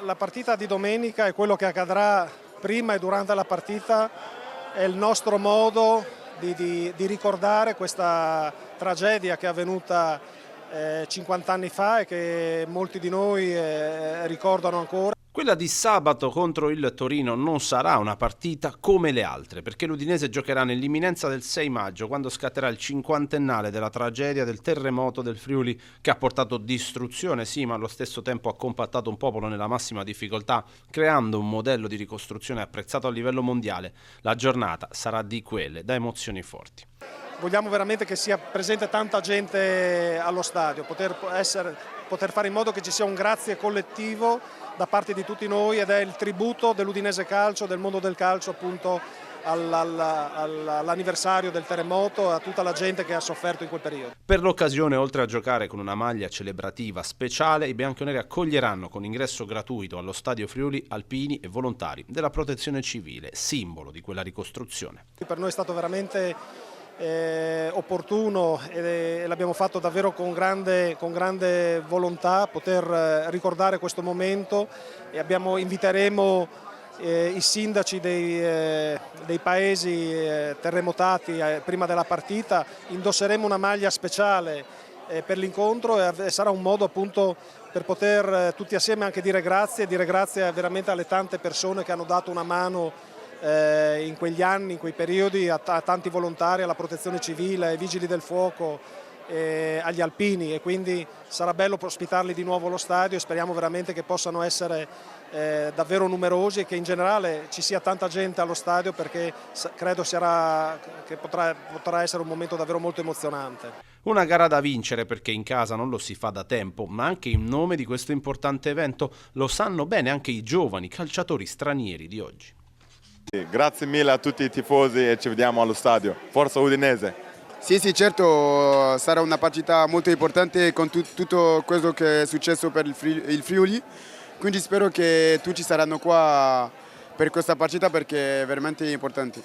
La partita di domenica e quello che accadrà prima e durante la partita è il nostro modo di ricordare questa tragedia che è avvenuta 50 anni fa e che molti di noi ricordano ancora. Quella di sabato contro il Torino non sarà una partita come le altre, perché l'Udinese giocherà nell'imminenza del 6 maggio, quando scatterà il cinquantennale della tragedia del terremoto del Friuli, che ha portato distruzione, sì, ma allo stesso tempo ha compattato un popolo nella massima difficoltà, creando un modello di ricostruzione apprezzato a livello mondiale. La giornata sarà di quelle, da emozioni forti. Vogliamo veramente che sia presente tanta gente allo stadio, poter fare in modo che ci sia un grazie collettivo da parte di tutti noi, ed è il tributo dell'Udinese Calcio, del mondo del calcio appunto all'anniversario del terremoto, a tutta la gente che ha sofferto in quel periodo. Per l'occasione, oltre a giocare con una maglia celebrativa speciale, i bianconeri accoglieranno con ingresso gratuito allo Stadio Friuli alpini e volontari della Protezione Civile, simbolo di quella ricostruzione. Per noi è stato veramente opportuno e l'abbiamo fatto davvero con grande volontà poter ricordare questo momento, e inviteremo i sindaci dei paesi terremotati prima della partita. Indosseremo una maglia speciale per l'incontro e sarà un modo appunto per poter tutti assieme anche dire grazie veramente alle tante persone che hanno dato una mano in quegli anni, in quei periodi, a tanti volontari, alla Protezione Civile, ai Vigili del Fuoco, agli alpini, e quindi sarà bello ospitarli di nuovo allo stadio e speriamo veramente che possano essere davvero numerosi e che in generale ci sia tanta gente allo stadio, perché credo che potrà essere un momento davvero molto emozionante. Una gara da vincere, perché in casa non lo si fa da tempo, ma anche in nome di questo importante evento lo sanno bene anche i giovani calciatori stranieri di oggi. Grazie mille a tutti i tifosi e ci vediamo allo stadio. Forza Udinese! Sì, certo, sarà una partita molto importante con tutto quello che è successo per il Friuli, quindi spero che tutti saranno qua per questa partita perché è veramente importante.